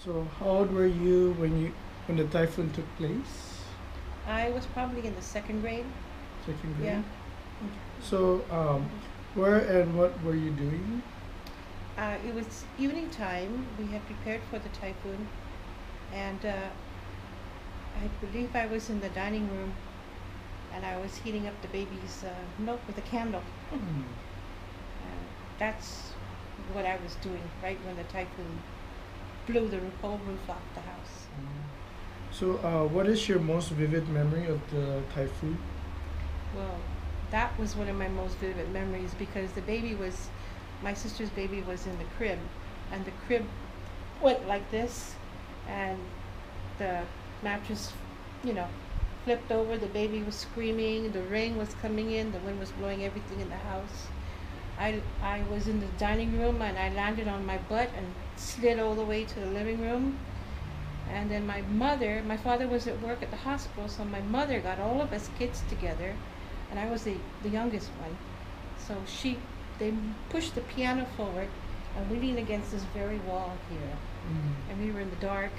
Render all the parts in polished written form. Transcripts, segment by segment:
So how old were you when the typhoon took place? I was probably in the second grade. Second Yeah. grade. So where and what were you doing? It was evening time. We had prepared for the typhoon, and I believe I was in the dining room, and I was heating up the baby's milk with a candle. Mm. And that's what I was doing right when the typhoon blew the whole roof off the house. So what is your most vivid memory of the typhoon? Well, that was one of my most vivid memories because my sister's baby was in the crib, and the crib went like this, and the mattress, you know, flipped over. The baby was screaming. The rain was coming in. The wind was blowing everything in the house. I was in the dining room and I landed on my butt and slid all the way to the living room. And then my father was at work at the hospital, so my mother got all of us kids together, and I was the youngest one. So they pushed the piano forward, and we leaned against this very wall here, Mm. and we were in the dark,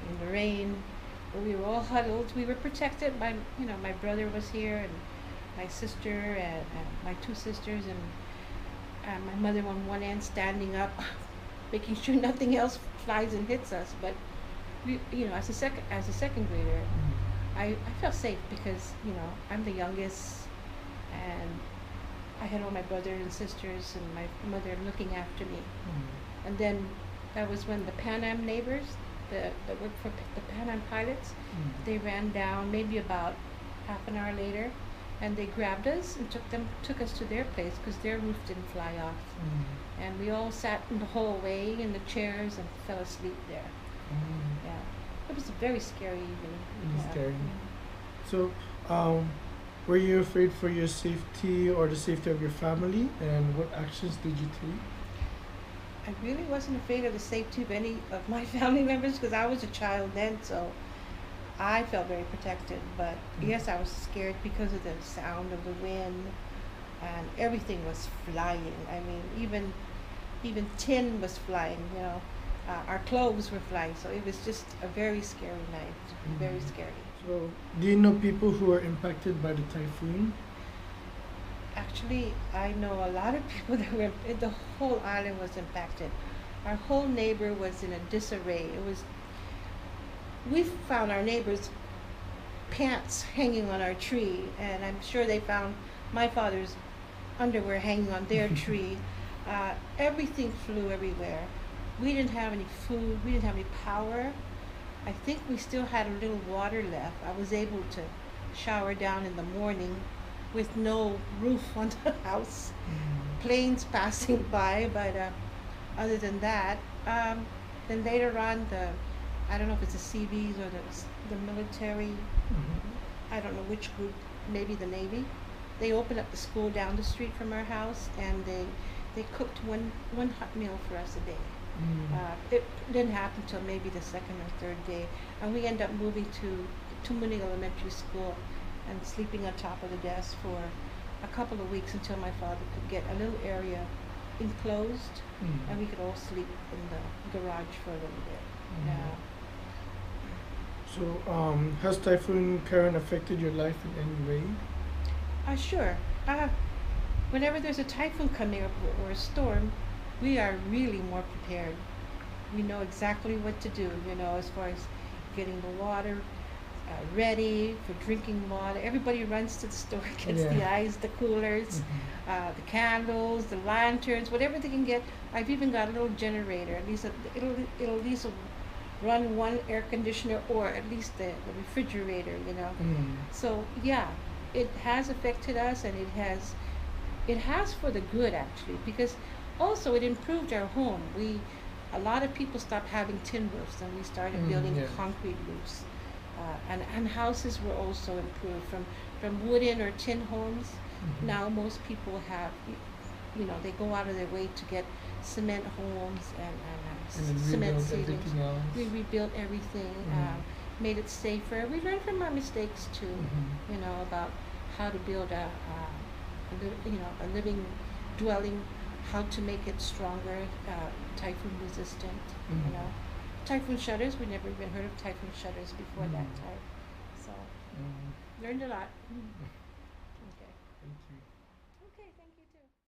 in the rain, but we were all huddled. We were protected by, my brother was here, and my sister, and my two sisters, and my mother on one end standing up, making sure nothing else flies and hits us. But as a second grader, I felt safe because I'm the youngest, and I had all my brothers and sisters and my mother looking after me. Mm. And then that was when the Pan Am neighbors, that worked for the Pan Am pilots, Mm. they ran down maybe about half an hour later, and they grabbed us and took us to their place because their roof didn't fly off. Mm. And we all sat in the hallway in the chairs and fell asleep there. Mm. Yeah, it was a very scary evening. Really Yeah. scary. So were you afraid for your safety or the safety of your family? And what actions did you take? I really wasn't afraid of the safety of any of my family members because I was a child then, so I felt very protected. But Mm. yes, I was scared because of the sound of the wind, and everything was flying. I mean, even tin was flying. Our clothes were flying. So it was just a very scary night. Very Mm. scary. So do you know people who were impacted by the typhoon? Actually, I know a lot of people that were. The whole island was impacted. Our whole neighbor was in a disarray. We found our neighbors' pants hanging on our tree, and I'm sure they found my father's underwear hanging on their tree. Everything flew everywhere. We didn't have any food. We didn't have any power. I think we still had a little water left. I was able to shower down in the morning with no roof on the house. Mm. Planes passing by, but other than that, then later on, I don't know if it's the CVs or the military, Mhm. I don't know which group, maybe the Navy. They opened up the school down the street from our house, and they cooked one hot meal for us a day. Mm. It didn't happen until maybe the second or third day, and we ended up moving to Tumuning Elementary School and sleeping on top of the desk for a couple of weeks until my father could get a little area enclosed, and we Mm. could all sleep in the garage for a little bit. Mm. Yeah. So has Typhoon Karen affected your life in any way? Sure. Whenever there's a typhoon coming up or a storm, we are really more prepared. We know exactly what to do, as far as getting the water ready for drinking water. Everybody runs to the store, gets the Yeah. ice, the coolers, Mhm. the candles, the lanterns, whatever they can get. I've even got a little generator. At least it'll at least run one air conditioner or at least the refrigerator. Mm. So yeah, it has affected us, and it has for the good actually, because also it improved our home. A lot of people stopped having tin roofs, and we started Mm. building Yeah. concrete roofs, and houses were also improved from wooden or tin homes. Mhm. Now most people have, they go out of their way to get cement homes and And then cement rebuild ceilings. everything We else. rebuilt everything, Mm. made it safer. We learned from our mistakes too, Mhm. about how to build a living dwelling, how to make it stronger, typhoon resistant, you Mm. know. Typhoon shutters. We never even heard of typhoon shutters before that time. So Mm. learned a lot. Mm. Okay. Thank you.